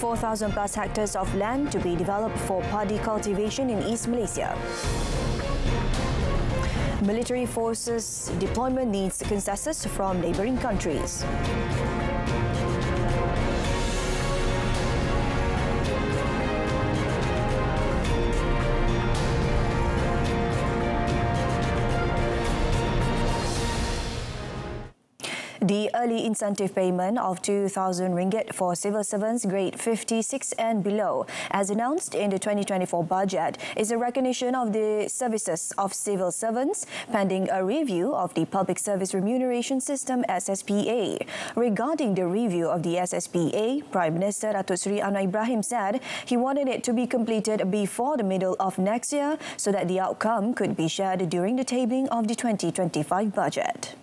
4,000 plus hectares of land to be developed for padi cultivation in East Malaysia. Military forces deployment needs consensus from neighbouring countries. The early incentive payment of RM2,000 for civil servants grade 56 and below, as announced in the 2024 budget, is a recognition of the services of civil servants pending a review of the Public Service Remuneration System (SSPA). Regarding the review of the SSPA, Prime Minister Datuk Seri Anwar Ibrahim said he wanted it to be completed before the middle of next year so that the outcome could be shared during the tabling of the 2025 budget.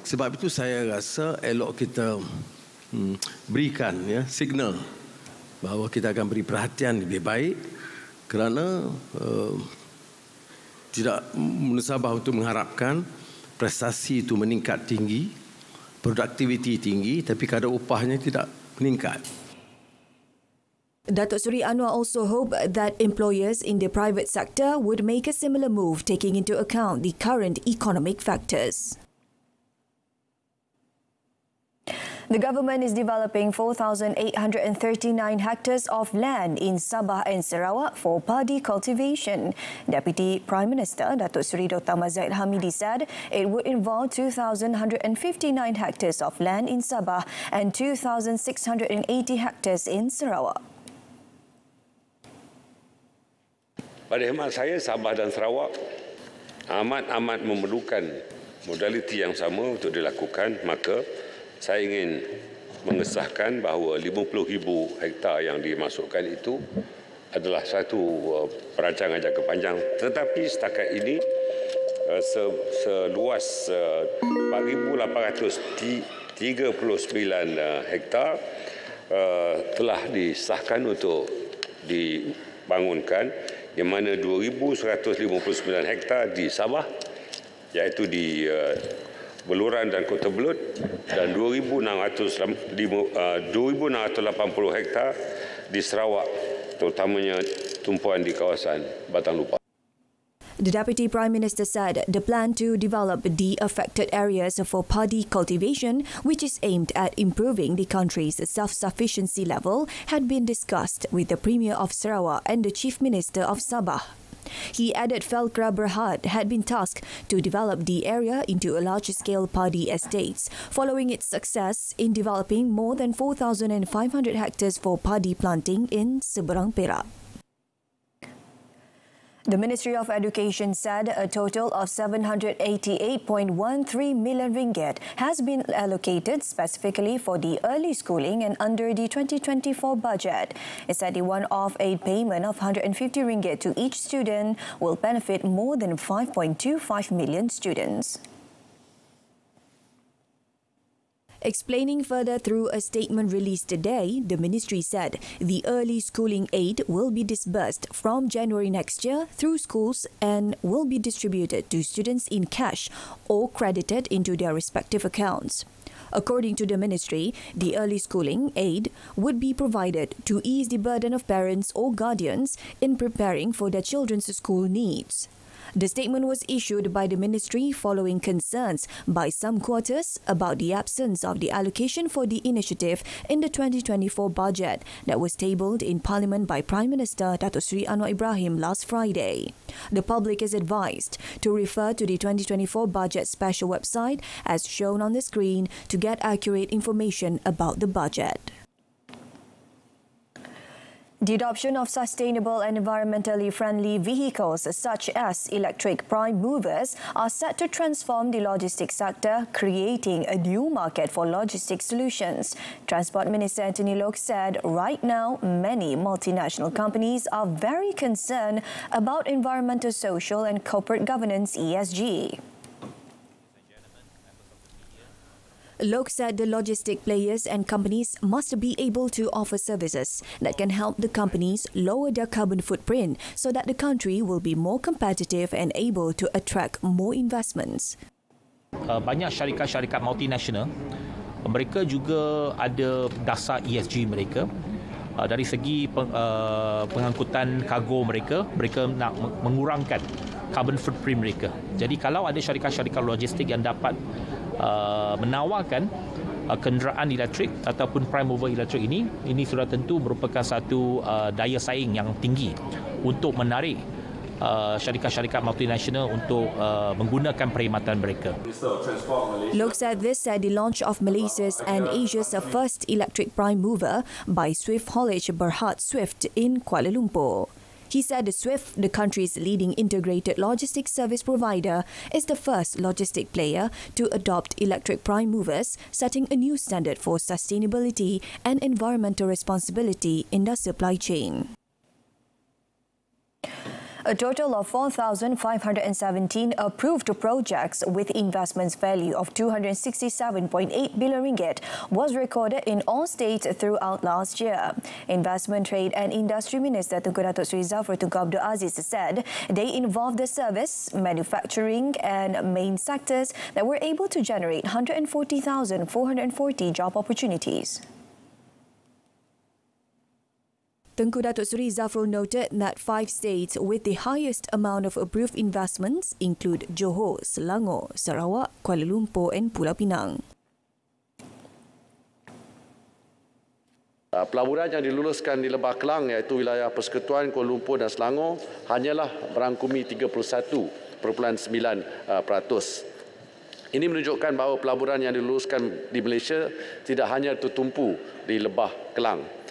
Sebab itu saya rasa elok kita berikan signal bahawa kita akan beri perhatian lebih baik kerana tidak menusabah untuk mengharapkan prestasi itu meningkat tinggi, produktiviti tinggi, tapi kadar upahnya tidak meningkat. Datuk Seri Anwar also hoped that employers in the private sector would make a similar move taking into account the current economic factors. The government is developing 4,839 hectares of land in Sabah and Sarawak for padi cultivation. Deputy Prime Minister Datuk Seri Dr. Zahid Hamidi said it would involve 2,159 hectares of land in Sabah and 2,680 hectares in Sarawak. Pada khidmat saya, Sabah dan Sarawak amat memerlukan modaliti yang sama untuk dilakukan, maka saya ingin mengesahkan bahawa 50,000 hektar yang dimasukkan itu adalah satu perancangan jangka panjang. Tetapi setakat ini seluas 4,839 hektar telah disahkan untuk dibangunkan, di mana 2,159 hektar di Sabah, iaitu di Beluran dan Kota Belud, dan 2,680 hektar di Sarawak, terutamanya tumpuan di kawasan Batang Lupa. The Deputy Prime Minister said the plan to develop the affected areas for padi cultivation, which is aimed at improving the country's self-sufficiency level, had been discussed with the Premier of Sarawak and the Chief Minister of Sabah. He added Felkra Berhad had been tasked to develop the area into a large-scale padi estates, following its success in developing more than 4,500 hectares for padi planting in Seberang Perak. The Ministry of Education said a total of RM788.13 million has been allocated specifically for the early schooling and under the 2024 budget. It said the one-off aid payment of RM150 to each student will benefit more than 5.25 million students. Explaining further through a statement released today, the ministry said the early schooling aid will be disbursed from January next year through schools and will be distributed to students in cash or credited into their respective accounts. According to the ministry, the early schooling aid would be provided to ease the burden of parents or guardians in preparing for their children's school needs. The statement was issued by the ministry following concerns by some quarters about the absence of the allocation for the initiative in the 2024 budget that was tabled in Parliament by Prime Minister Datuk Seri Anwar Ibrahim last Friday. The public is advised to refer to the 2024 budget special website as shown on the screen to get accurate information about the budget. The adoption of sustainable and environmentally friendly vehicles such as electric prime movers are set to transform the logistics sector, creating a new market for logistics solutions. Transport Minister Anthony Loke said right now many multinational companies are very concerned about environmental, social and corporate governance (ESG). Loke said the logistic players and companies must be able to offer services that can help the companies lower their carbon footprint so that the country will be more competitive and able to attract more investments. Banyak syarikat-syarikat multinasional Mereka juga ada dasar ESG mereka. Dari segi pengangkutan kargo mereka nak mengurangkan carbon footprint mereka. Jadi kalau ada syarikat-syarikat logistik yang dapat menawarkan kenderaan elektrik ataupun prime mover elektrik ini sudah tentu merupakan satu daya saing yang tinggi untuk menarik syarikat-syarikat multinasional untuk menggunakan perkhidmatan mereka. Looks at this said the launch of Malaysia's and Asia's first electric prime mover by Swift Haulage Berhad Swift in Kuala Lumpur. He said the Swift, the country's leading integrated logistics service provider, is the first logistic player to adopt electric prime movers, setting a new standard for sustainability and environmental responsibility in the supply chain. A total of 4,517 approved projects with investments value of 267.8 billion ringgit was recorded in all states throughout last year. Investment, Trade and Industry Minister Tengku Datuk Seri Zafrul Tunku Abdul Aziz said they involved the service, manufacturing and main sectors that were able to generate 140,440 job opportunities. Tengku Datuk Seri Zafrul noted that 5 states with the highest amount of approved investments include Johor, Selangor, Sarawak, Kuala Lumpur and Pulau Pinang. Pelaburan yang diluluskan di Lebah Kelang iaitu wilayah Persekutuan Kuala Lumpur dan Selangor hanyalah merangkumi 31.9%. Ini menunjukkan bahawa pelaburan yang diluluskan di Malaysia tidak hanya tertumpu di Lebah Kelang.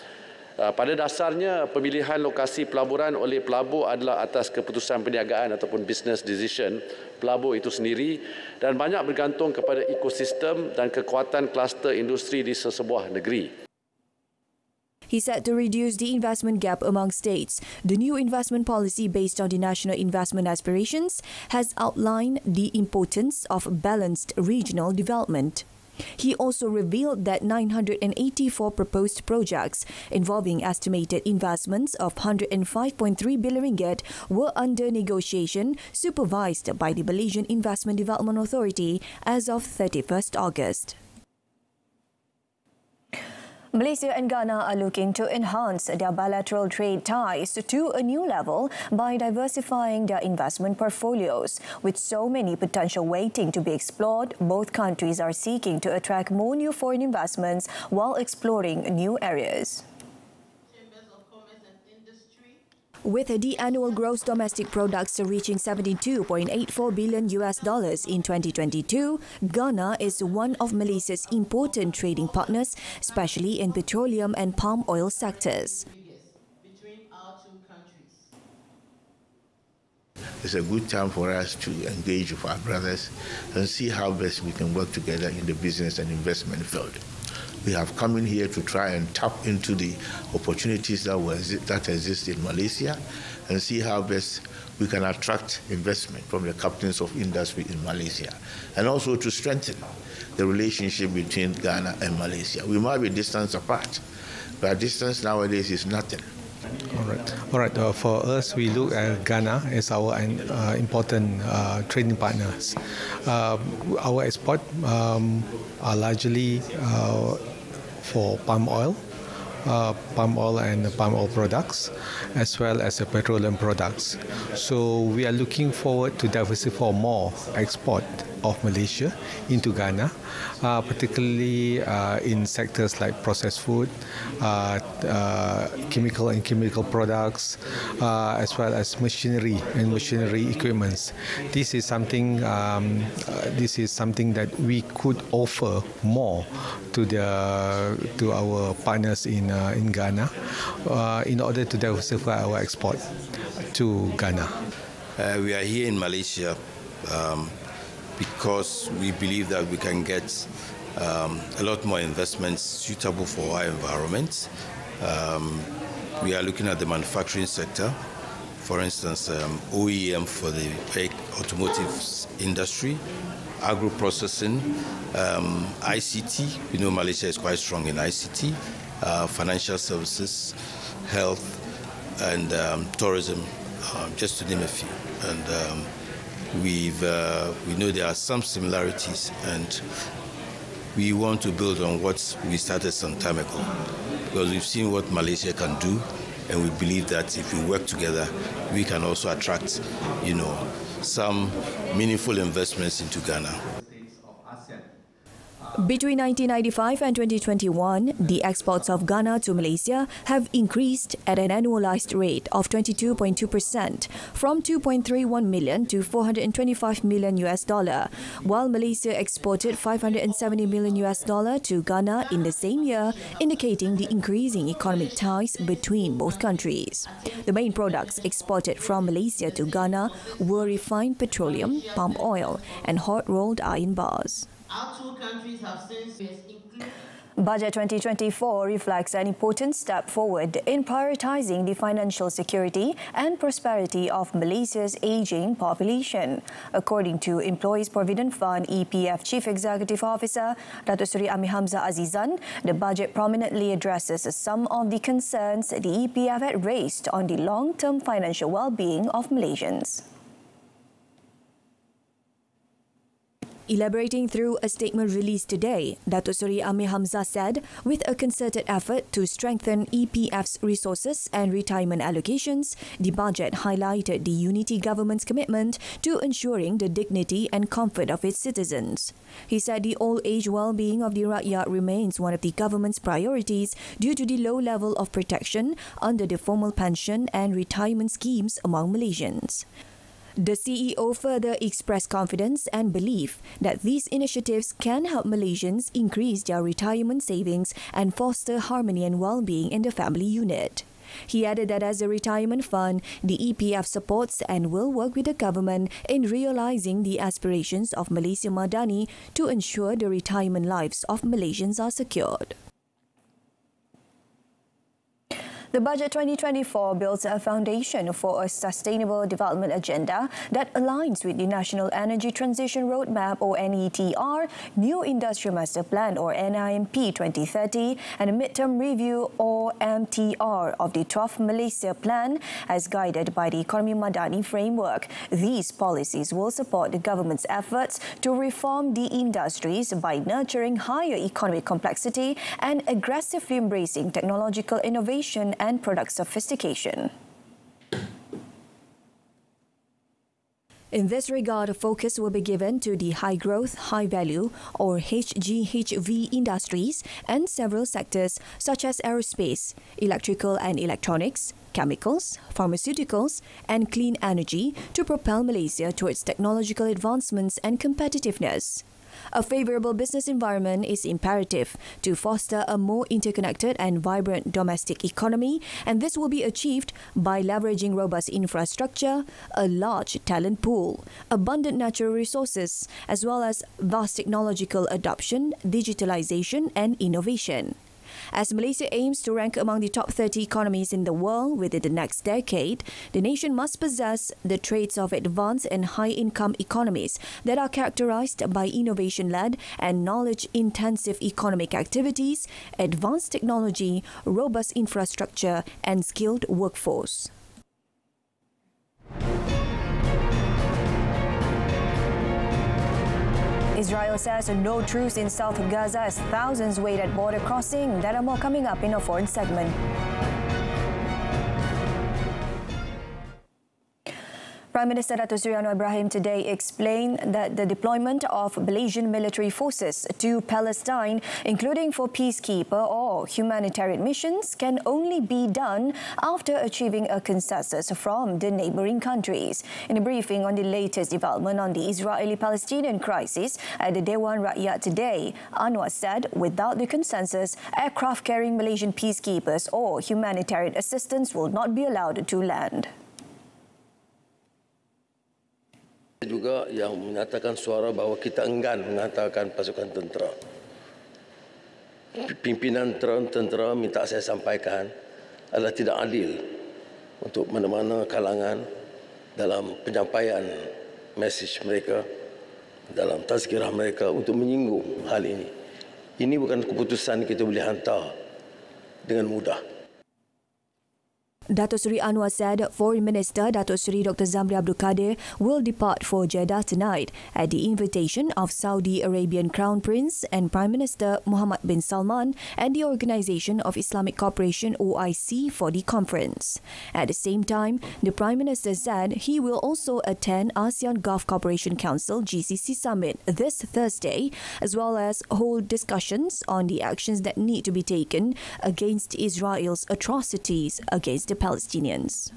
Pada dasarnya, pemilihan lokasi pelaburan oleh pelabur adalah atas keputusan perniagaan ataupun business decision pelabur itu sendiri dan banyak bergantung kepada ekosistem dan kekuatan kluster industri di sesebuah negeri. He said to reduce the investment gap among states, the new investment policy based on the national investment aspirations has outlined the importance of balanced regional development. He also revealed that 984 proposed projects involving estimated investments of 105.3 billion ringgit were under negotiation, supervised by the Malaysian Investment Development Authority as of 31st August. Malaysia and Ghana are looking to enhance their bilateral trade ties to a new level by diversifying their investment portfolios. With so many potential waiting to be explored, both countries are seeking to attract more new foreign investments while exploring new areas. With the annual gross domestic products reaching $72.84 billion in 2022, Ghana is one of Malaysia's important trading partners, especially in petroleum and palm oil sectors. It's a good time for us to engage with our brothers and see how best we can work together in the business and investment field. We have come in here to try and tap into the opportunities that exist in Malaysia and see how best we can attract investment from the captains of industry in Malaysia, and also to strengthen the relationship between Ghana and Malaysia. We might be distance apart, but distance nowadays is nothing. All right. For us, we look at Ghana as our important trading partners. Our export are largely for palm oil and palm oil products, as well as petroleum products. So we are looking forward to diversify more export of Malaysia into Ghana, particularly in sectors like processed food, chemical products, as well as machinery and machinery equipments. This is something that we could offer more to our partners in Ghana in order to diversify our export to Ghana. We are here in Malaysia because we believe that we can get a lot more investments suitable for our environment. We are looking at the manufacturing sector, for instance, OEM for the automotive industry, agro-processing, ICT. We know Malaysia is quite strong in ICT, financial services, health, and tourism, just to name a few. And we know there are some similarities, and we want to build on what we started some time ago, because we've seen what Malaysia can do, and we believe that if we work together, we can also attract, some meaningful investments into Ghana. Between 1995 and 2021, the exports of Ghana to Malaysia have increased at an annualized rate of 22.2%, from 2.31 million to 425 million US dollar, while Malaysia exported 570 million US dollar to Ghana in the same year, indicating the increasing economic ties between both countries. The main products exported from Malaysia to Ghana were refined petroleum, palm oil, and hot-rolled iron bars. Our two countries have since included. Budget 2024 reflects an important step forward in prioritising the financial security and prosperity of Malaysia's ageing population. According to Employees Provident Fund EPF Chief Executive Officer Datuk Seri Amir Hamzah Azizan, the budget prominently addresses some of the concerns the EPF had raised on the long-term financial well-being of Malaysians. Elaborating through a statement released today, Datuk Seri Amir Hamzah said, with a concerted effort to strengthen EPF's resources and retirement allocations, the budget highlighted the unity government's commitment to ensuring the dignity and comfort of its citizens. He said the old age well-being of the rakyat remains one of the government's priorities due to the low level of protection under the formal pension and retirement schemes among Malaysians. The CEO further expressed confidence and belief that these initiatives can help Malaysians increase their retirement savings and foster harmony and well-being in the family unit. He added that as a retirement fund, the EPF supports and will work with the government in realising the aspirations of Malaysia Madani to ensure the retirement lives of Malaysians are secured. The Budget 2024 builds a foundation for a sustainable development agenda that aligns with the National Energy Transition Roadmap or NETR, New Industrial Master Plan or NIMP 2030 and a Midterm Review or MTR of the 12th Malaysia Plan as guided by the Economy Madani framework. These policies will support the government's efforts to reform the industries by nurturing higher economic complexity and aggressively embracing technological innovation and product sophistication. In this regard, a focus will be given to the high-growth, high-value or HGHV industries and several sectors such as aerospace, electrical and electronics, chemicals, pharmaceuticals and clean energy to propel Malaysia towards technological advancements and competitiveness. A favourable business environment is imperative to foster a more interconnected and vibrant domestic economy, and this will be achieved by leveraging robust infrastructure, a large talent pool, abundant natural resources, as well as vast technological adoption, digitalisation and innovation. As Malaysia aims to rank among the top 30 economies in the world within the next decade, the nation must possess the traits of advanced and high-income economies that are characterized by innovation-led and knowledge-intensive economic activities, advanced technology, robust infrastructure and skilled workforce. Israel says no truce in south of Gaza as thousands wait at border crossing. There are more coming up in a foreign segment. Prime Minister Datuk Seri Anwar Ibrahim today explained that the deployment of Malaysian military forces to Palestine, including for peacekeeper or humanitarian missions, can only be done after achieving a consensus from the neighbouring countries. In a briefing on the latest development on the Israeli-Palestinian crisis at the Dewan Rakyat today, Anwar said without the consensus, aircraft carrying Malaysian peacekeepers or humanitarian assistance will not be allowed to land. Juga yang menyatakan suara bahawa kita enggan menghantarkan pasukan tentera. Pimpinan tentera minta saya sampaikan adalah tidak adil untuk mana-mana kalangan dalam penyampaian mesej mereka, dalam tazkirah mereka untuk menyinggung hal ini. Ini bukan keputusan kita boleh hantar dengan mudah. Dato Seri Anwar said Foreign Minister Dato Seri Dr. Zamri Abdul Kadir will depart for Jeddah tonight at the invitation of Saudi Arabian Crown Prince and Prime Minister Mohammed bin Salman and the Organisation of Islamic Cooperation OIC for the conference. At the same time, the Prime Minister said he will also attend ASEAN Gulf Cooperation Council GCC Summit this Thursday, as well as hold discussions on the actions that need to be taken against Israel's atrocities against the Palestinians.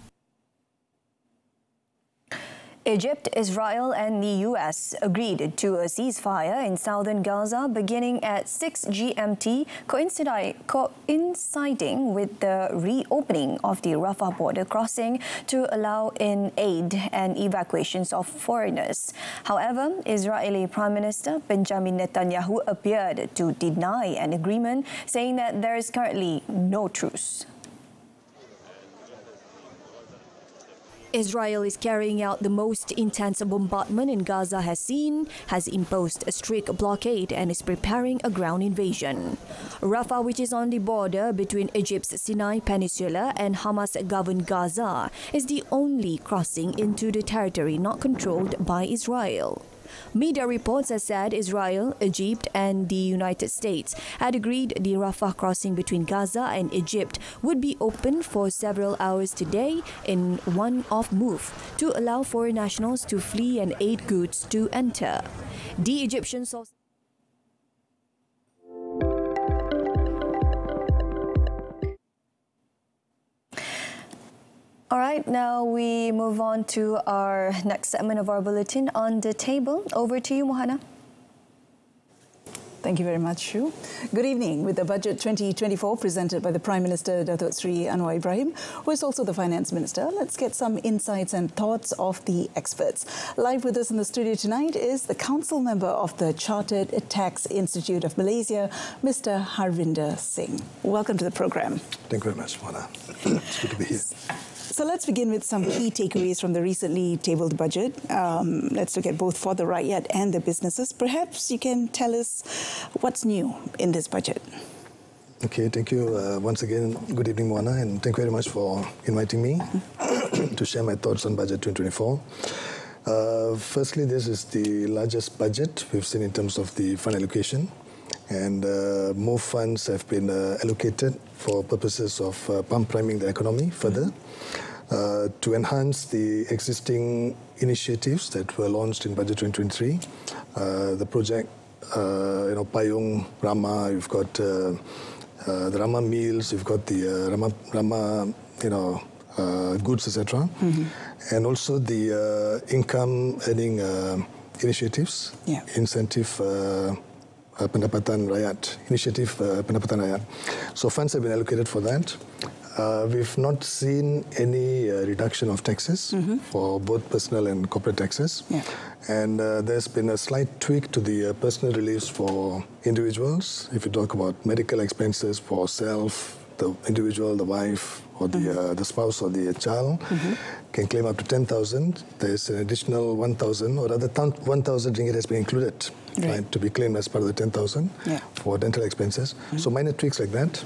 Egypt, Israel and the US agreed to a ceasefire in southern Gaza beginning at 6 GMT, coinciding with the reopening of the Rafah border crossing to allow in aid and evacuations of foreigners. However, Israeli Prime Minister Benjamin Netanyahu appeared to deny an agreement, saying that there is currently no truce. Israel is carrying out the most intense bombardment in Gaza has seen, has imposed a strict blockade and is preparing a ground invasion. Rafah, which is on the border between Egypt's Sinai Peninsula and Hamas-governed Gaza, is the only crossing into the territory not controlled by Israel. Media reports have said Israel, Egypt and the United States had agreed the Rafah crossing between Gaza and Egypt would be open for several hours today in one-off move to allow foreign nationals to flee and aid goods to enter. The Egyptian source All right, now we move on to our next segment of our bulletin, On the Table. Over to you, Mohana. Thank you very much, Shu. Good evening. With the Budget 2024 presented by the Prime Minister, Dato Seri Anwar Ibrahim, who is also the Finance Minister, let's get some insights and thoughts of the experts. Live with us in the studio tonight is the Council Member of the Chartered Tax Institute of Malaysia, Mr. Harvinder Singh. Welcome to the program. Thank you very much, Mohana. It's good to be here. So let's begin with some key takeaways from the recently tabled budget. Let's look at both for the rakyat and the businesses. Perhaps you can tell us what's new in this budget. Okay, thank you once again. Good evening, Moana, and thank you very much for inviting me to share my thoughts on Budget 2024. Firstly, this is the largest budget we've seen in terms of the fund allocation, and more funds have been allocated for purposes of pump priming the economy further. To enhance the existing initiatives that were launched in Budget 2023, the project, Payung Rama, you've got the Rama meals, you've got the Rama, goods, etc., and also the income earning initiatives, incentive. Pendapatan Rakyat, Initiative Pendapatan Rakyat. So funds have been allocated for that. We've not seen any reduction of taxes for both personal and corporate taxes. And there's been a slight tweak to the personal reliefs for individuals. If you talk about medical expenses for self, the individual, the wife, or the spouse or the child can claim up to 10,000. There's an additional 1,000, or rather 1,000 ringgit has been included, right, to be claimed as part of the 10,000 for dental expenses. So minor tweaks like that.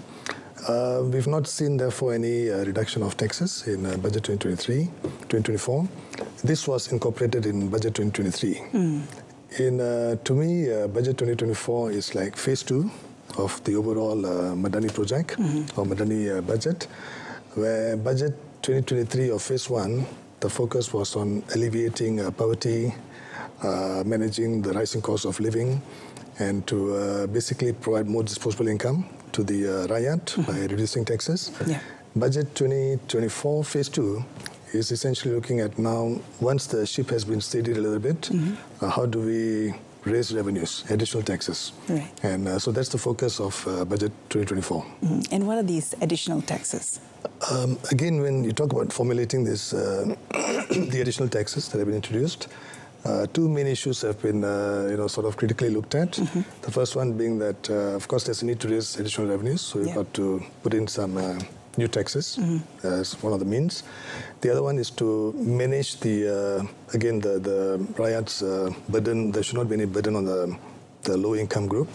We've not seen, therefore, any reduction of taxes in Budget 2024. This was incorporated in Budget 2023. To me, Budget 2024 is like phase 2 of the overall Madani project or Madani budget, where Budget 2023 of phase 1, the focus was on alleviating poverty, managing the rising cost of living, and to basically provide more disposable income to the rakyat by reducing taxes. Budget 2024 phase 2 is essentially looking at now, once the ship has been steadied a little bit, how do we raise revenues, additional taxes. And so that's the focus of Budget 2024. And what are these additional taxes? Again, when you talk about formulating this, the additional taxes that have been introduced, two main issues have been sort of critically looked at. The first one being that, of course, there's a need to raise additional revenues, so you've got to put in some new taxes as one of the means. The other one is to manage the rakyat's burden. There should not be any burden on the low-income group.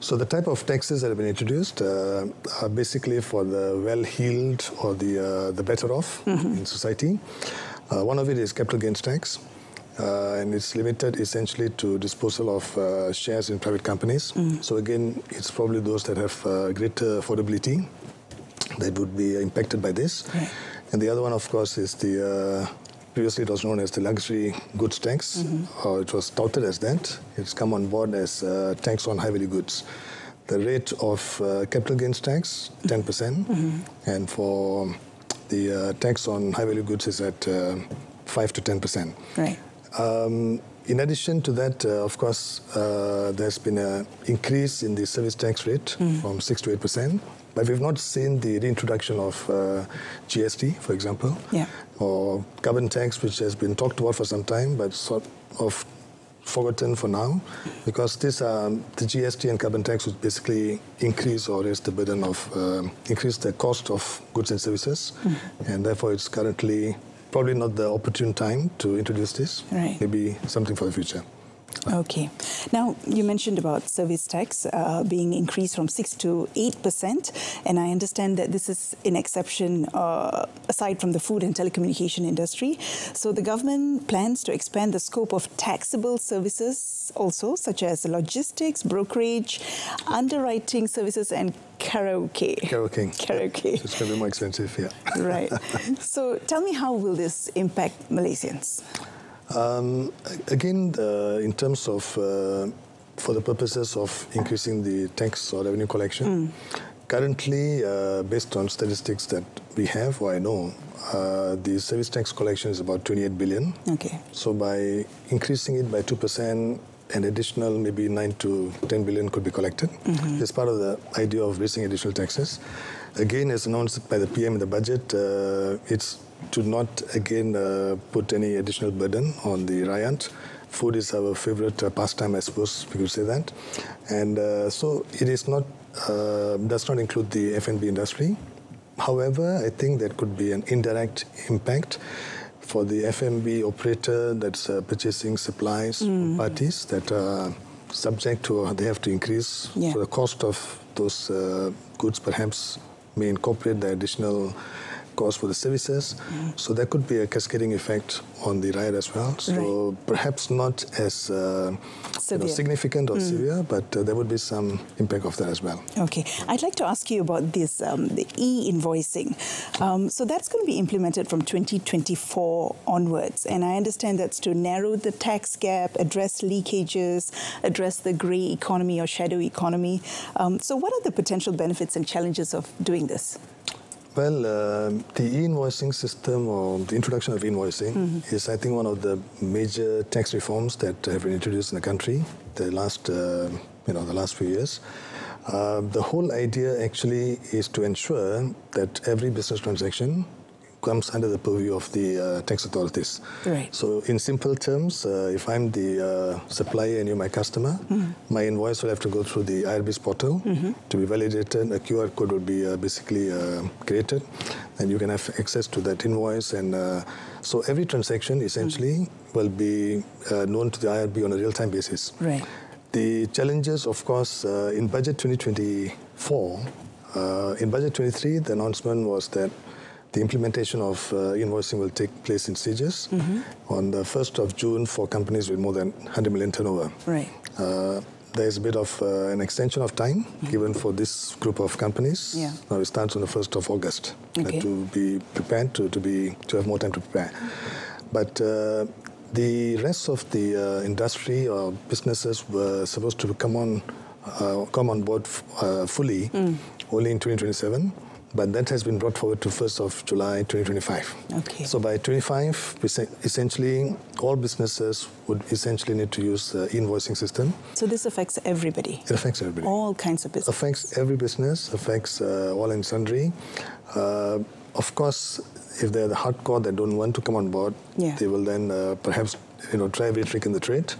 So the type of taxes that have been introduced are basically for the well-heeled or the better off in society. One of it is capital gains tax, and it's limited essentially to disposal of shares in private companies. So again, it's probably those that have greater affordability that would be impacted by this. Right. And the other one, of course, is previously it was known as the luxury goods tax, or it was touted as that. It's come on board as tax on high-value goods. The rate of capital gains tax, 10%, and for the tax on high-value goods is at 5 to 10%. Right. In addition to that, of course, there's been an increase in the service tax rate from 6 to 8%. But we've not seen the reintroduction of GST, for example, or carbon tax, which has been talked about for some time, but sort of forgotten for now, because the GST and carbon tax would basically increase or raise the burden of, increase the cost of goods and services, and therefore it's currently probably not the opportune time to introduce this. Right. Maybe something for the future. Okay. Now, you mentioned about service tax being increased from 6 to 8%, and I understand that this is an exception aside from the food and telecommunication industry. So the government plans to expand the scope of taxable services also, such as logistics, brokerage, underwriting services, and karaoke. Karaoke. It's going to be more expensive, yeah. Right. So tell me, how will this impact Malaysians? Again, in terms of, for the purposes of increasing the tax or revenue collection, currently, based on statistics that we have, or I know, the service tax collection is about 28 billion. Okay. So by increasing it by 2%, an additional maybe 9 to 10 billion could be collected. As part of the idea of raising additional taxes. Again, as announced by the PM in the budget, it's to not again put any additional burden on the rakyat. Food is our favorite pastime, I suppose we could say that. And so it is not, does not include the F&B industry. However, I think there could be an indirect impact for the F&B operator that's purchasing supplies from parties that are subject to, they have to increase. Yeah. So the cost of those goods perhaps may incorporate the additional cost for the services. So there could be a cascading effect on the rakyat as well. So perhaps not as significant or severe, but there would be some impact of that as well. Okay. I'd like to ask you about this, the e-invoicing. So that's going to be implemented from 2024 onwards. And I understand that's to narrow the tax gap, address leakages, address the grey economy or shadow economy. So what are the potential benefits and challenges of doing this? Well, the e-invoicing system, or the introduction of e-invoicing, is, I think, one of the major tax reforms that have been introduced in the country the last few years. The whole idea actually is to ensure that every business transaction comes under the purview of the tax authorities. Right. So in simple terms, if I'm the supplier and you're my customer, my invoice will have to go through the IRB's portal to be validated. A QR code will be basically created, and you can have access to that invoice. And so every transaction essentially will be known to the IRB on a real-time basis. Right. The challenges, of course, in Budget 2024, in Budget 23, the announcement was that the implementation of invoicing will take place in stages on the 1st of June for companies with more than 100 million turnover. Right. There is a bit of an extension of time given for this group of companies. Yeah. Now it starts on the 1st of August to be prepared, to have more time to prepare. But the rest of the industry or businesses were supposed to come on board fully only in 2027. But that has been brought forward to 1st of July 2025. Okay. So by 25, essentially, all businesses would essentially need to use the invoicing system. So this affects everybody? It affects everybody. All kinds of business? Affects every business, affects all and sundry. Of course, if they're the hardcore that don't want to come on board, they will then perhaps try every trick in the trade.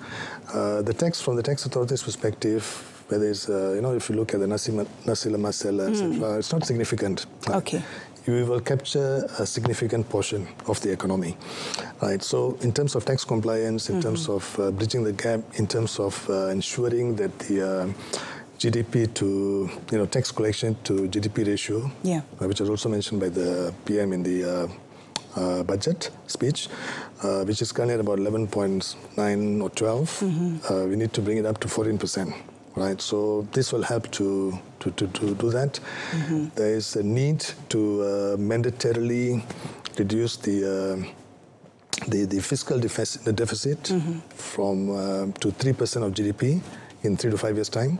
From the tax authorities' perspective, whether it's, if you look at the nasi lemak seller, etc., it's not significant. Okay. You will capture a significant portion of the economy. Right. So in terms of tax compliance, in terms of bridging the gap, in terms of ensuring that the GDP to, tax collection to GDP ratio, which was also mentioned by the PM in the budget speech, which is currently at about 11.9 or 12. We need to bring it up to 14%. Right, so this will help to do that. There is a need to mandatorily reduce the fiscal deficit from to 3% of GDP in 3 to 5 years' time,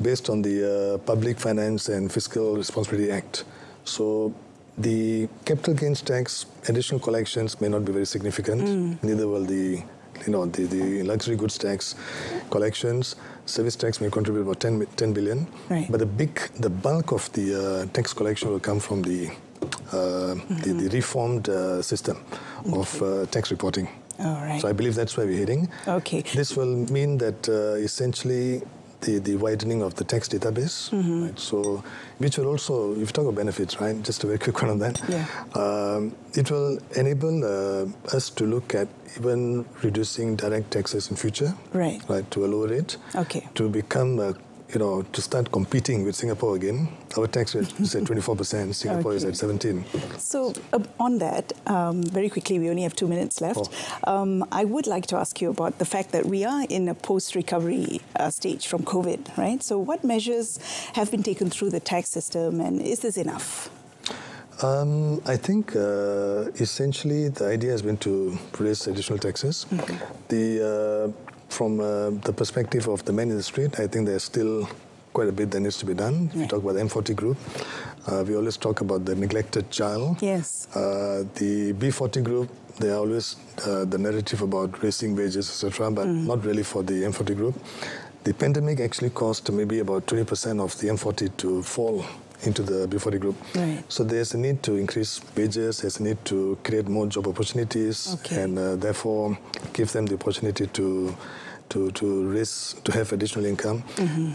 based on the Public Finance and Fiscal Responsibility Act. So the capital gains tax additional collections may not be very significant. Neither will the luxury goods tax collections. Service tax may contribute about 10 billion. Right. But the bulk of the tax collection will come from the reformed system of tax reporting. All right. So I believe that's where we're heading. Okay. This will mean that essentially the widening of the tax database, right? So, which will also, if you talk about benefits, right? Just a very quick one on that. Yeah. It will enable us to look at even reducing direct taxes in future, right? To a lower rate. Okay. To become to start competing with Singapore again. Our tax rate is at 24%, Singapore is at 17%. So on that, very quickly, we only have 2 minutes left. I would like to ask you about the fact that we are in a post-recovery stage from COVID, right? So what measures have been taken through the tax system, and is this enough? I think essentially the idea has been to raise additional taxes. From the perspective of the men in the street, I think there's still quite a bit that needs to be done. If you talk about the M40 group, we always talk about the neglected child. Yes. The B40 group, there are always the narrative about raising wages, etc., but not really for the M40 group. The pandemic actually caused maybe about 20% of the M40 to fall into the B40 group. Right. So there's a need to increase wages, there's a need to create more job opportunities, and therefore give them the opportunity to have additional income.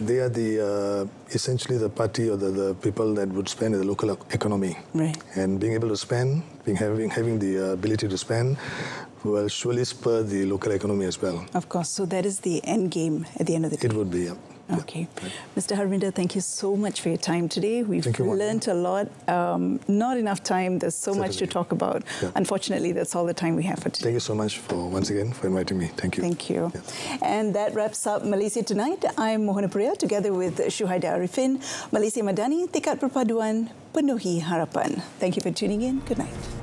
They are essentially the party or the people that would spend in the local economy. Right. And being able to spend, having the ability to spend, will surely spur the local economy as well. Of course. So that is the end game at the end of the day. It would be, yeah. Okay. Mr. Harvinder, thank you so much for your time today. We've learned a lot. Not enough time. There's so much to talk about. Yeah. Unfortunately, that's all the time we have for today. Thank you so much once again for inviting me. Thank you. Thank you. Yeah. And that wraps up Malaysia Tonight. I'm Mohana Priya, together with Shuhaida Arifin. Malaysia Madani, Tekad Perpaduan, Penuhi Harapan. Thank you for tuning in. Good night.